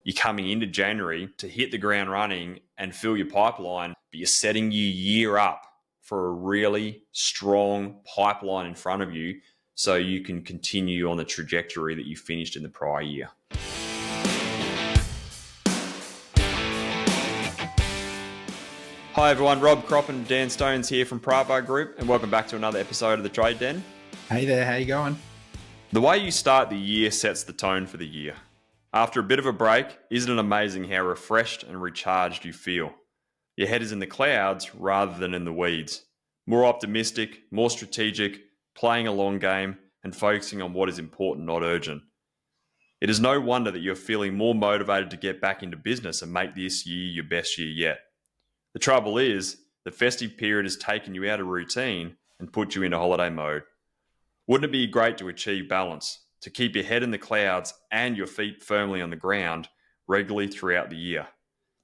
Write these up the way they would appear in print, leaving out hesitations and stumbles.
you're coming into January to hit the ground running and fill your pipeline, but you're setting your year up for a really strong pipeline in front of you so you can continue on the trajectory that you finished in the prior year. Hi everyone, Rob, Kropp and Dan Stones here from Pravar Group, and welcome back to another episode of The Trade Den. Hey there, how you going? The way you start the year sets the tone for the year. After a bit of a break, isn't it amazing how refreshed and recharged you feel? Your head is in the clouds rather than in the weeds. More optimistic, more strategic, playing a long game, and focusing on what is important, not urgent. It is no wonder that you're feeling more motivated to get back into business and make this year your best year yet. The trouble is, the festive period has taken you out of routine and put you into holiday mode. Wouldn't it be great to achieve balance, to keep your head in the clouds and your feet firmly on the ground regularly throughout the year?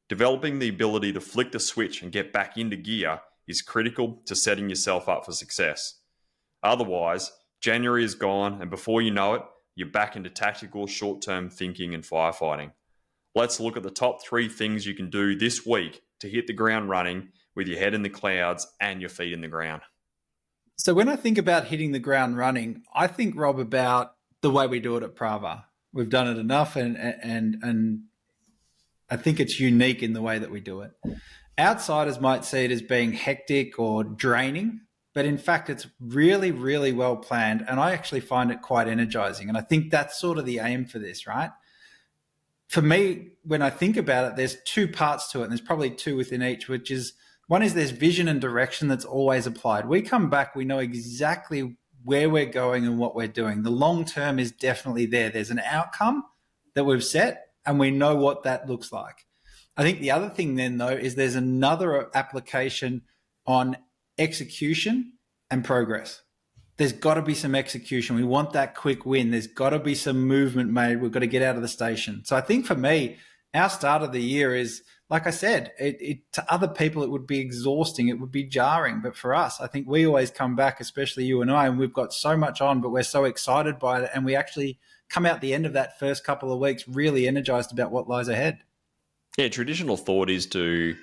Developing the ability to flick the switch and get back into gear is critical to setting yourself up for success. Otherwise, January is gone and before you know it, you're back into tactical short-term thinking and firefighting. Let's look at the top 3 things you can do this week to hit the ground running with your head in the clouds and your feet in the ground. So when I think about hitting the ground running, I think, Rob, about the way we do it at Pravar. We've done it enough and I think it's unique in the way that we do it. Outsiders might see it as being hectic or draining, but in fact, it's really, really well planned. And I actually find it quite energizing. And I think that's sort of the aim for this, right? For me, when I think about it, there's 2 parts to it, and there's probably 2 within each, which is, one is there's vision and direction that's always applied. We come back, we know exactly where we're going and what we're doing. The long term is definitely there. There's an outcome that we've set, and we know what that looks like. I think the other thing then, though, is there's another application on execution and progress. There's got to be some execution. We want that quick win. There's got to be some movement made. We've got to get out of the station. So I think for me, our start of the year is, like I said, to other people, it would be exhausting. It would be jarring. But for us, I think we always come back, especially you and I, and we've got so much on, but we're so excited by it. And we actually come out the end of that first couple of weeks really energized about what lies ahead. Yeah, traditional thought is to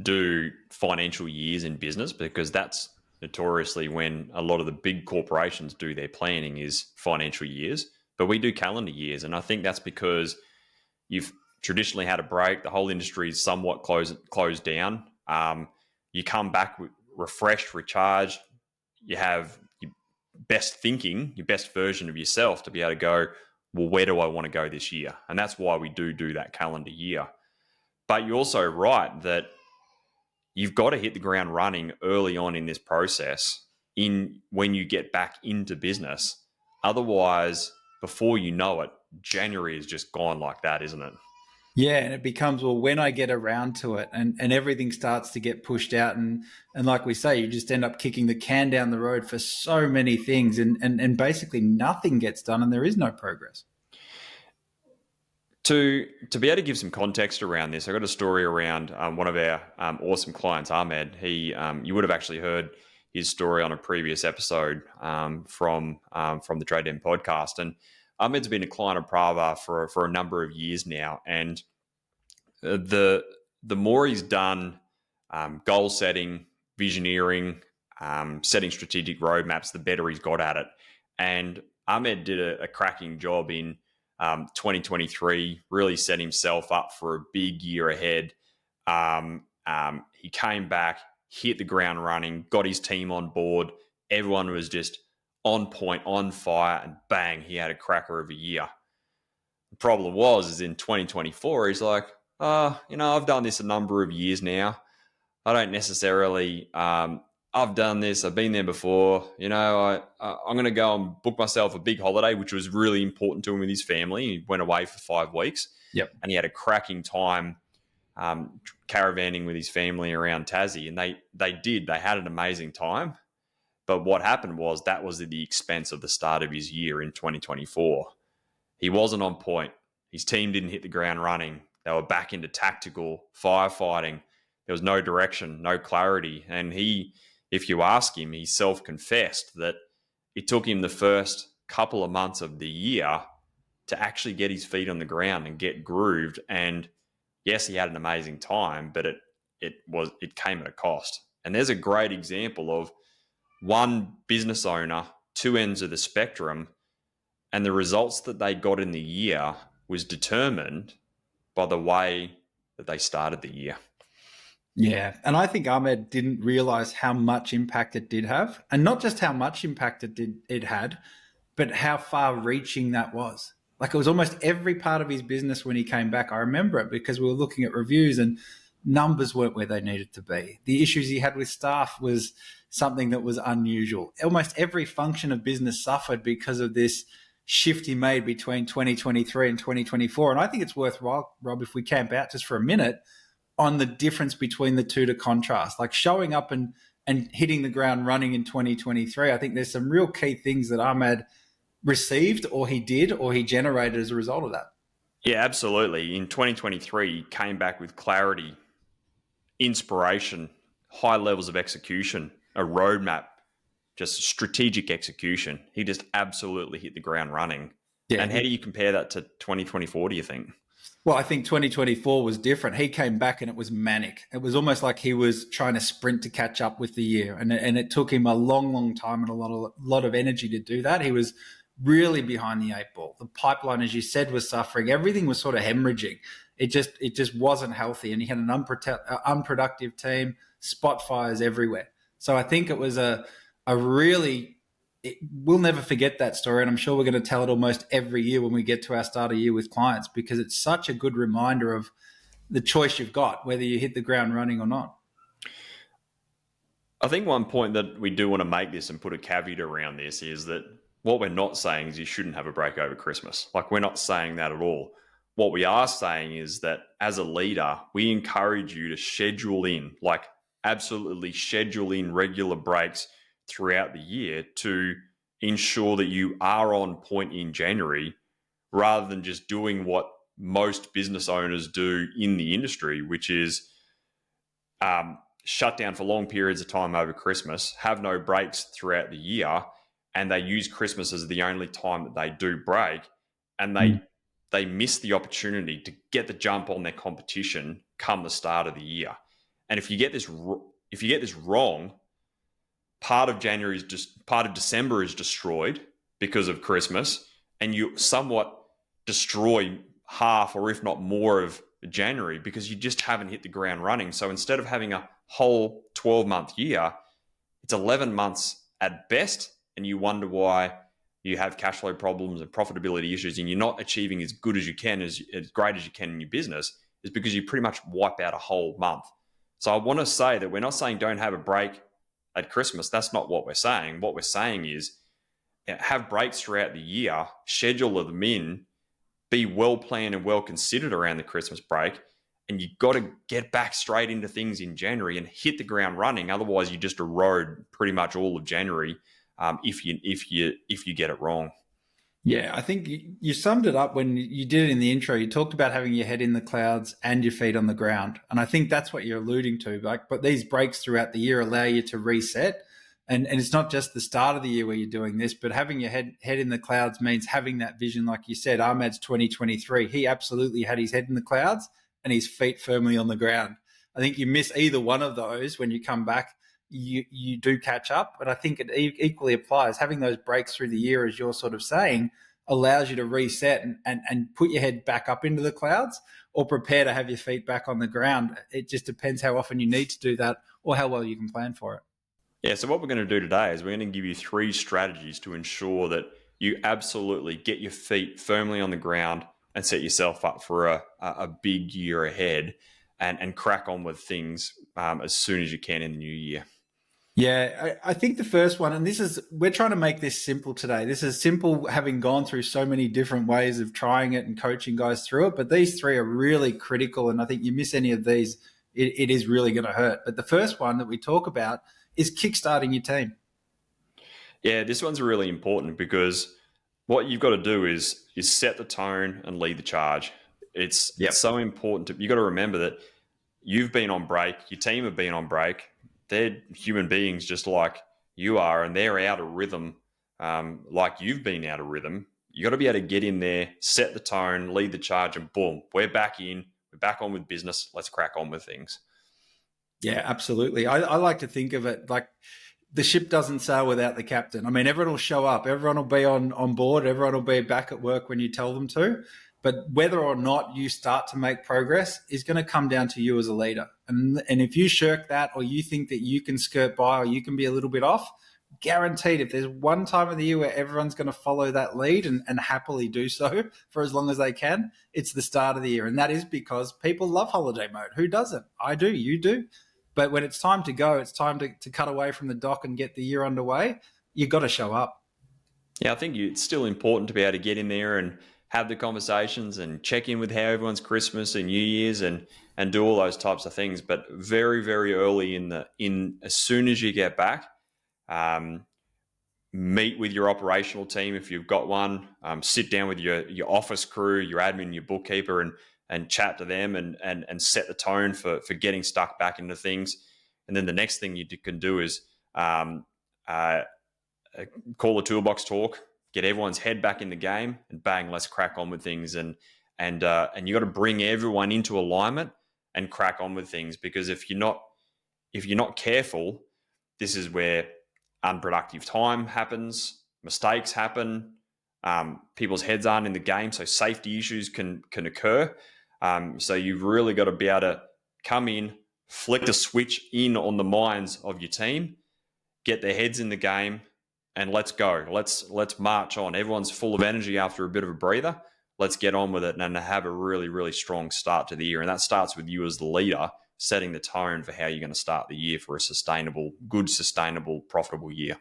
do financial years in business because that's notoriously when a lot of the big corporations do their planning is financial years. But we do calendar years. And I think that's because you've traditionally had a break. The whole industry is somewhat closed down. You come back refreshed, recharged. You have your best thinking, your best version of yourself to be able to go, well, where do I want to go this year? And that's why we do that calendar year. But you're also right that you've got to hit the ground running early on in this process when you get back into business. Otherwise, before you know it, January is just gone like that, isn't it? Yeah, and it becomes, well, when I get around to it, and everything starts to get pushed out. And like we say, you just end up kicking the can down the road for so many things and basically nothing gets done and there is no progress. To be able to give some context around this, I got a story around one of our awesome clients, Ahmed. You would have actually heard his story on a previous episode from the Trade Den podcast. And Ahmed's been a client of Pravar for a number of years now. And the more he's done goal setting, visioneering, setting strategic roadmaps, the better he's got at it. And Ahmed did a cracking job in 2023, really set himself up for a big year ahead. He came back, hit the ground running, got his team on board. Everyone was just on point, on fire, and bang, he had a cracker of a year. The problem is in 2024, he's like, I've done this a number of years now. I don't necessarily, I've done this, I've been there before. I'm going to go and book myself a big holiday, which was really important to him with his family. He went away for 5 weeks. Yep. And he had a cracking time caravanning with his family around Tassie. And they had an amazing time. But what happened was that was at the expense of the start of his year in 2024. He wasn't on point. His team didn't hit the ground running. They were back into tactical firefighting. There was no direction, no clarity. And if you ask him, he self-confessed that it took him the first couple of months of the year to actually get his feet on the ground and get grooved. And yes, he had an amazing time, but it came at a cost. And there's a great example of one business owner, two ends of the spectrum, and the results that they got in the year was determined by the way that they started the year. Yeah. And I think Ahmed didn't realize how much impact it did have. And not just how much impact it had, but how far reaching that was. Like, it was almost every part of his business when he came back. I remember it because we were looking at reviews and numbers weren't where they needed to be. The issues he had with staff was something that was unusual. Almost every function of business suffered because of this shift he made between 2023 and 2024. And I think it's worthwhile, Rob, if we camp out just for a minute on the difference between the two to contrast, like showing up and hitting the ground running in 2023. I think there's some real key things that Ahmed received or he did or he generated as a result of that. Yeah, absolutely. In 2023, he came back with clarity, inspiration, high levels of execution, a roadmap, just strategic execution. He just absolutely hit the ground running. Yeah. And how do you compare that to 2024, do you think? Well, I think 2024 was different. He came back and it was manic. It was almost like he was trying to sprint to catch up with the year. And it took him a long, long time and a lot of energy to do that. He was really behind the eight ball. The pipeline, as you said, was suffering. Everything was sort of hemorrhaging. It just wasn't healthy. And he had an unproductive team, spot fires everywhere. So I think it was we'll never forget that story. And I'm sure we're going to tell it almost every year when we get to our start of year with clients, because it's such a good reminder of the choice you've got, whether you hit the ground running or not. I think one point that we do want to make this and put a caveat around this is that what we're not saying is you shouldn't have a break over Christmas. Like, we're not saying that at all. What we are saying is that as a leader, we encourage you to schedule in, like absolutely schedule in regular breaks throughout the year to ensure that you are on point in January, rather than just doing what most business owners do in the industry, which is shut down for long periods of time over Christmas, have no breaks throughout the year, and they use Christmas as the only time that they do break, and they miss the opportunity to get the jump on their competition come the start of the year. And if you get this wrong, part of December is destroyed because of Christmas, and you somewhat destroy half or if not more of January because you just haven't hit the ground running. So instead of having a whole 12-month year, it's 11 months at best, and you wonder why you have cash flow problems and profitability issues and you're not achieving as good as you can, as great as you can in your business, is because you pretty much wipe out a whole month. So I want to say that we're not saying don't have a break at Christmas. That's not what we're saying. What we're saying is have breaks throughout the year, schedule them in, be well planned and well considered around the Christmas break, and you've got to get back straight into things in January and hit the ground running. Otherwise, you just erode pretty much all of January if you get it wrong. Yeah, I think you summed it up when you did it in the intro. You talked about having your head in the clouds and your feet on the ground. And I think that's what you're alluding to. But these breaks throughout the year allow you to reset. And it's not just the start of the year where you're doing this, but having your head in the clouds means having that vision. Like you said, Ahmed's 2023, he absolutely had his head in the clouds and his feet firmly on the ground. I think you miss either one of those when you come back. You do catch up, but I think it equally applies. Having those breaks through the year, as you're sort of saying, allows you to reset and put your head back up into the clouds, or prepare to have your feet back on the ground. It just depends how often you need to do that or how well you can plan for it. Yeah, so what we're going to do today is we're going to give you 3 strategies to ensure that you absolutely get your feet firmly on the ground and set yourself up for a big year ahead and crack on with things as soon as you can in the new year. Yeah, I think the first one, and we're trying to make this simple today. This is simple, having gone through so many different ways of trying it and coaching guys through it. But these 3 are really critical. And I think you miss any of these, it is really going to hurt. But the first one that we talk about is kickstarting your team. Yeah, this one's really important because what you've got to do is set the tone and lead the charge. It's so important. You've got to remember that you've been on break, your team have been on break. They're human beings just like you are, and they're out of rhythm like you've been out of rhythm. You got to be able to get in there, set the tone, lead the charge, and boom, we're back in. We're back on with business. Let's crack on with things. Yeah, absolutely. I like to think of it like the ship doesn't sail without the captain. I mean, everyone will show up, everyone will be on board, everyone will be back at work when you tell them to. But whether or not you start to make progress is going to come down to you as a leader. And if you shirk that, or you think that you can skirt by, or you can be a little bit off, guaranteed if there's one time of the year where everyone's going to follow that lead and happily do so for as long as they can, it's the start of the year. And that is because people love holiday mode. Who doesn't? I do, you do. But when it's time to go, it's time to cut away from the dock and get the year underway, you've got to show up. Yeah, I think it's still important to be able to get in there and have the conversations and check in with how everyone's Christmas and New Year's and do all those types of things. But very, very early in as soon as you get back, meet with your operational team if you've got one. Sit down with your office crew, your admin, your bookkeeper, and chat to them and set the tone for getting stuck back into things. And then the next thing you can do is call a toolbox talk, get everyone's head back in the game, and bang, let's crack on with things. And you got to bring everyone into alignment and crack on with things, because if you're not careful, this is where unproductive time happens, mistakes happen, people's heads aren't in the game, so safety issues can occur. So you've really got to be able to come in, flick the switch in on the minds of your team, get their heads in the game, and let's go. Let's march on. Everyone's full of energy after a bit of a breather. Let's get on with it and have a really, really strong start to the year. And that starts with you as the leader, setting the tone for how you're going to start the year for a good, sustainable, profitable year.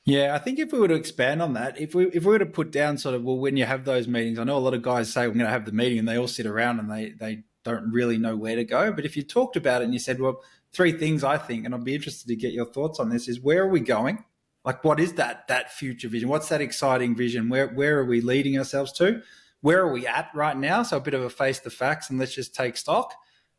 Yeah, I think if we were to expand on that, if we were to put down sort of, well, when you have those meetings, I know a lot of guys say we're going to have the meeting and they all sit around and they don't really know where to go. But if you talked about it and you said, well, 3 things I think, and I'd be interested to get your thoughts on this, is where are we going? Like, what is that future vision? What's that exciting vision? Where are we leading ourselves to? Where are we at right now? So a bit of a face the facts and let's just take stock.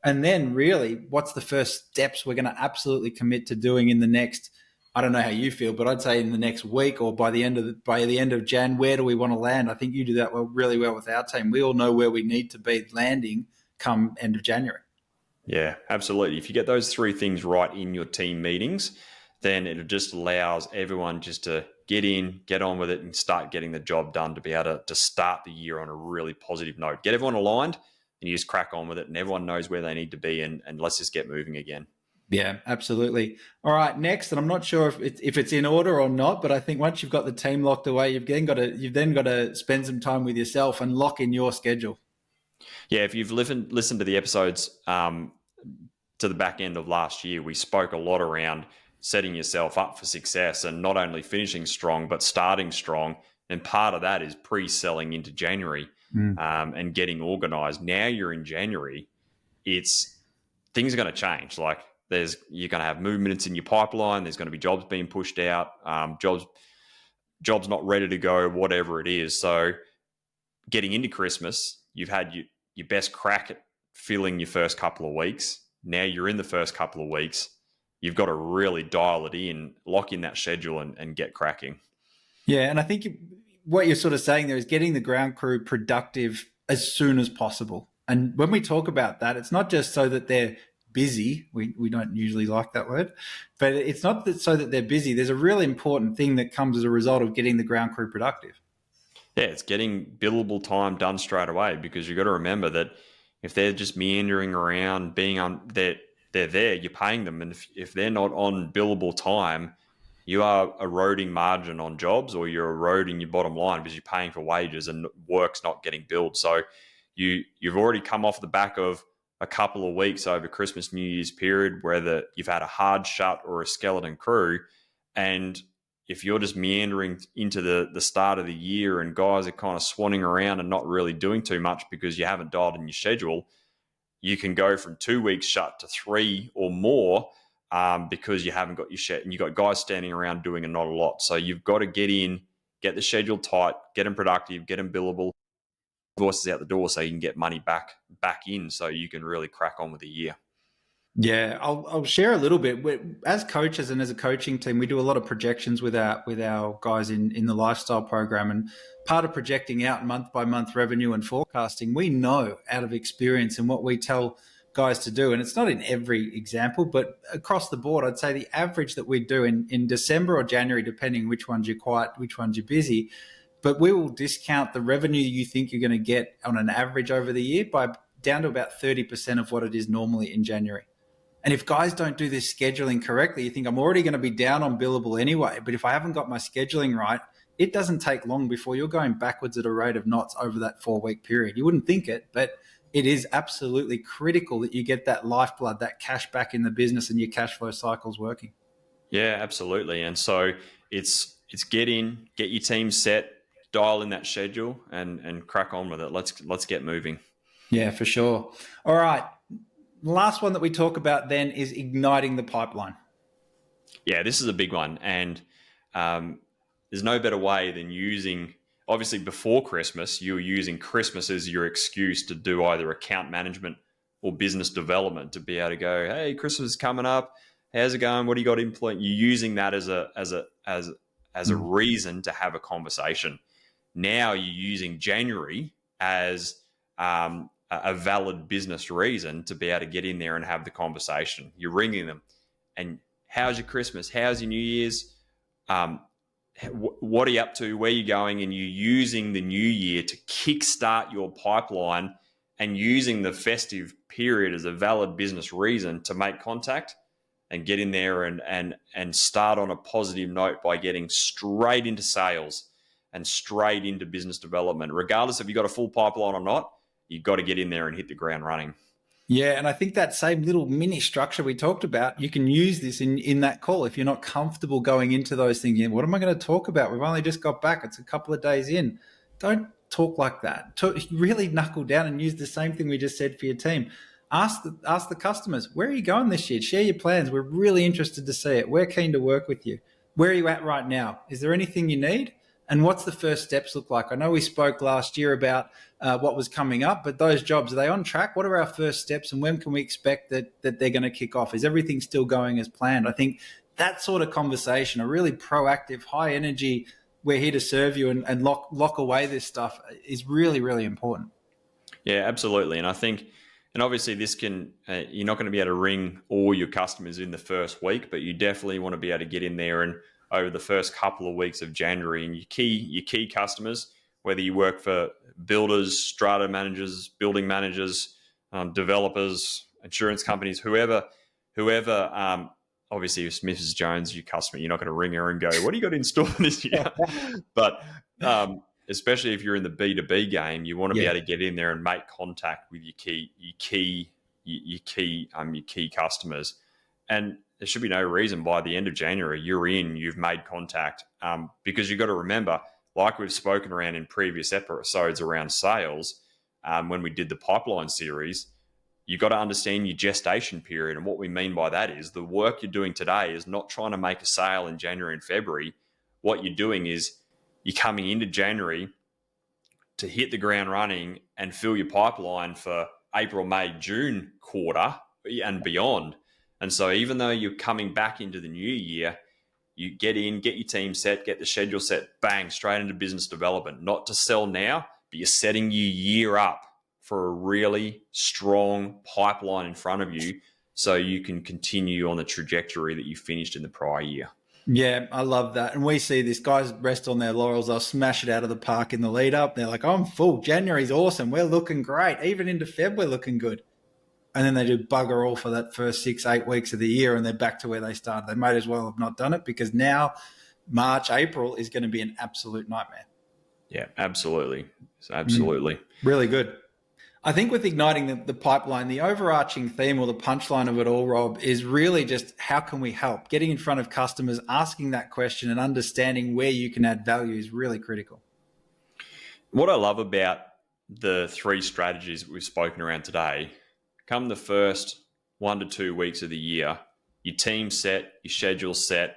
And then really, what's the first steps we're going to absolutely commit to doing in the next, I don't know how you feel, but I'd say in the next week or by the end of Jan, where do we want to land? I think you do that really well with our team. We all know where we need to be landing come end of January. Yeah, absolutely. If you get those 3 things right in your team meetings, then it just allows everyone just to get in, get on with it, and start getting the job done to be able to start the year on a really positive note. Get everyone aligned, and you just crack on with it, and everyone knows where they need to be, and let's just get moving again. Yeah, absolutely. All right, next, and I'm not sure if it's in order or not, but I think once you've got the team locked away, you've then got to spend some time with yourself and lock in your schedule. Yeah, if you've listened to the episodes to the back end of last year, we spoke a lot around setting yourself up for success and not only finishing strong, but starting strong. And part of that is pre-selling into January and getting organized. Now you're in January, things are going to change. Like you're going to have movements in your pipeline. There's going to be jobs being pushed out, jobs not ready to go, whatever it is. So getting into Christmas, you've had your best crack at filling your first couple of weeks. Now you're in the first couple of weeks. You've got to really dial it in, lock in that schedule and get cracking. Yeah, and I think what you're sort of saying there is getting the ground crew productive as soon as possible. And when we talk about that, it's not just so that they're busy. We don't usually like that word, but it's not that so that they're busy. There's a really important thing that comes as a result of getting the ground crew productive. Yeah, it's getting billable time done straight away, because you've got to remember that if they're just meandering around, they're there, you're paying them. And if they're not on billable time, you are eroding margin on jobs, or you're eroding your bottom line because you're paying for wages and work's not getting billed. So you've already come off the back of a couple of weeks over Christmas, New Year's period where you've had a hard shut or a skeleton crew. And if you're just meandering into the start of the year and guys are kind of swanning around and not really doing too much because you haven't dialed in your schedule, you can go from 2 weeks shut to 3 or more because you haven't got your schedule, and you've got guys standing around doing not a lot. So you've got to get in, get the schedule tight, get them productive, get them billable, voices out the door so you can get money back in so you can really crack on with the year. Yeah, I'll share a little bit. As coaches and as a coaching team, we do a lot of projections with our guys in the lifestyle program, and part of projecting out month by month revenue and forecasting, we know out of experience and what we tell guys to do, and it's not in every example, but across the board, I'd say the average that we do in December or January, depending which ones you're quiet, which ones you're busy, but we will discount the revenue you think you're going to get on an average over the year by down to about 30% of what it is normally in January. And if guys don't do this scheduling correctly, you think I'm already going to be down on billable anyway. But if I haven't got my scheduling right, it doesn't take long before you're going backwards at a rate of knots over that 4-week period. You wouldn't think it, but it is absolutely critical that you get that lifeblood, that cash back in the business and your cash flow cycles working. Yeah, absolutely. And so it's get your team set, dial in that schedule, and crack on with it. Let's get moving. Yeah, for sure. All right. The last one that we talk about then is igniting the pipeline. Yeah, this is a big one. And there's no better way than using, obviously before Christmas, you're using Christmas as your excuse to do either account management or business development, to be able to go, hey, Christmas is coming up. How's it going? What do you got in place? You're using that as a reason to have a conversation. Now you're using January as a valid business reason to be able to get in there and have the conversation. You're ringing them, and how's your Christmas? How's your New Year's? What are you up to? Where are you going? And you're using the new year to kickstart your pipeline and using the festive period as a valid business reason to make contact and get in there and start on a positive note by getting straight into sales and straight into business development. Regardless if you've got a full pipeline or not, you've got to get in there and hit the ground running. Yeah, and I think that same little mini structure we talked about, you can use this in that call. If you're not comfortable going into those things, what am I going to talk about? We've only just got back. It's a couple of days in. Don't talk like that. Really knuckle down and use the same thing we just said for your team. Ask the customers, where are you going this year? Share your plans. We're really interested to see it. We're keen to work with you. Where are you at right now? Is there anything you need? And what's the first steps look like? I know we spoke last year about what was coming up, but those jobs, are they on track? What are our first steps, and when can we expect that they're going to kick off? Is everything still going as planned? I think that sort of conversation, a really proactive, high energy, we're here to serve you and lock away this stuff, is really, really important. Yeah, absolutely. And I think, and obviously this can, you're not going to be able to ring all your customers in the first week, but you definitely want to be able to get in there and over the first couple of weeks of January, and your key customers, whether you work for builders, strata managers, building managers, developers, insurance companies, whoever. Obviously, if Mrs. Jones, your customer, you're not going to ring her and go, "What do you got in store this year?" But especially if you're in the B2B game, you want to be able to get in there and make contact with your key customers, and there should be no reason by the end of January you've made contact, because you've got to remember, like we've spoken around in previous episodes around sales, when we did the pipeline series, you've got to understand your gestation period. And what we mean by that is the work you're doing today is not trying to make a sale in January and February. What you're doing is you're coming into January to hit the ground running and fill your pipeline for April, May, June quarter and beyond. And so even though you're coming back into the new year, you get in, get your team set, get the schedule set, bang, straight into business development. Not to sell now, but you're setting your year up for a really strong pipeline in front of you so you can continue on the trajectory that you finished in the prior year. Yeah, I love that. And we see this, guys rest on their laurels. They'll smash it out of the park in the lead up. They're like, I'm full. January's awesome. We're looking great. Even into Feb, we're looking good. And then they do bugger all for that first 6-8 weeks of the year, and they're back to where they started. They might as well have not done it, because now March, April is going to be an absolute nightmare. Yeah, absolutely. Absolutely. Really good. I think with igniting the pipeline, the overarching theme or the punchline of it all, Rob, is really just how can we help? Getting in front of customers, asking that question and understanding where you can add value is really critical. What I love about the 3 strategies we've spoken around today, come the first 1 to 2 weeks of the year, your team set, your schedule set,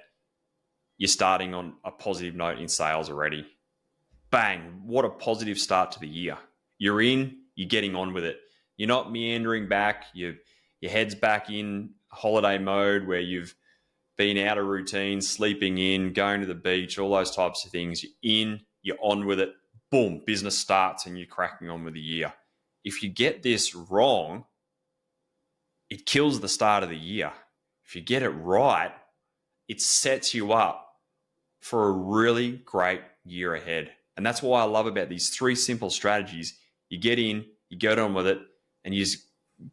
you're starting on a positive note in sales already. Bang, what a positive start to the year. You're in, you're getting on with it. You're not meandering back. You're your head's back in holiday mode where you've been out of routine, sleeping in, going to the beach, all those types of things. You're in, you're on with it, boom, business starts and you're cracking on with the year. If you get this wrong, it kills the start of the year. If you get it right, it sets you up for a really great year ahead. And that's why I love about these 3 simple strategies. You get in, you get on with it, and you just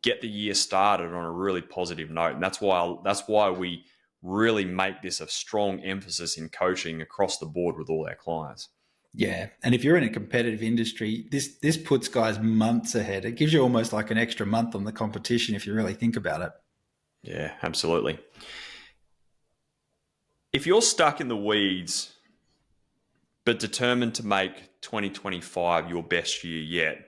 get the year started on a really positive note. And that's why we really make this a strong emphasis in coaching across the board with all our clients. Yeah. And if you're in a competitive industry, this puts guys months ahead. It gives you almost like an extra month on the competition if you really think about it. Yeah, absolutely. If you're stuck in the weeds, but determined to make 2025 your best year yet,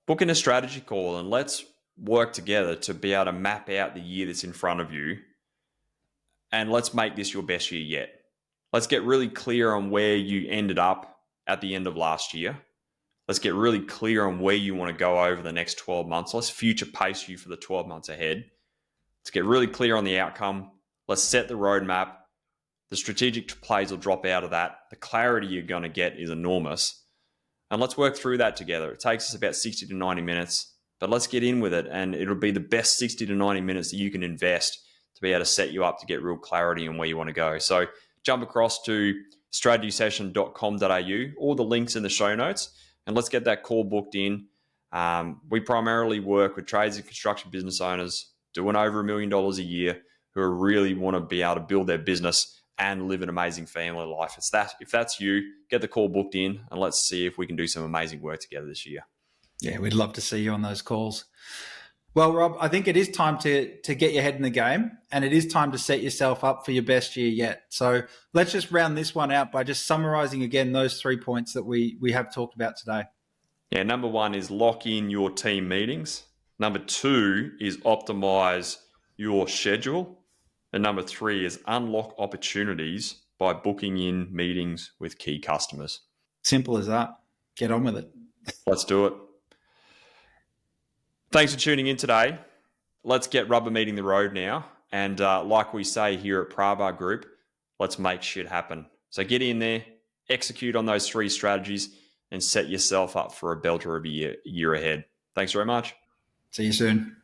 book in a strategy call and let's work together to be able to map out the year that's in front of you. And let's make this your best year yet. Let's get really clear on where you ended up at the end of last year. Let's get really clear on where you want to go over the next 12 months. Let's future pace you for the 12 months ahead. Let's get really clear on the outcome. Let's set the roadmap. The strategic plays will drop out of that. The clarity you're going to get is enormous. And let's work through that together. It takes us about 60 to 90 minutes, but let's get in with it. And it'll be the best 60 to 90 minutes that you can invest to be able to set you up to get real clarity on where you want to go. So jump across to strategysession.com.au, all the links in the show notes, and let's get that call booked in. We primarily work with trades and construction business owners doing over $1 million a year who really want to be able to build their business and live an amazing family life. If that's you, get the call booked in and let's see if we can do some amazing work together this year. Yeah, we'd love to see you on those calls. Well, Rob, I think it is time to get your head in the game, and it is time to set yourself up for your best year yet. So let's just round this one out by just summarizing again those 3 points that we have talked about today. Yeah, number 1 is lock in your team meetings. Number 2 is optimize your schedule. And number 3 is unlock opportunities by booking in meetings with key customers. Simple as that. Get on with it. Let's do it. Thanks for tuning in today. Let's get rubber meeting the road now. And like we say here at Pravar Group, let's make shit happen. So get in there, execute on those 3 strategies, and set yourself up for a belter of a year ahead. Thanks very much. See you soon.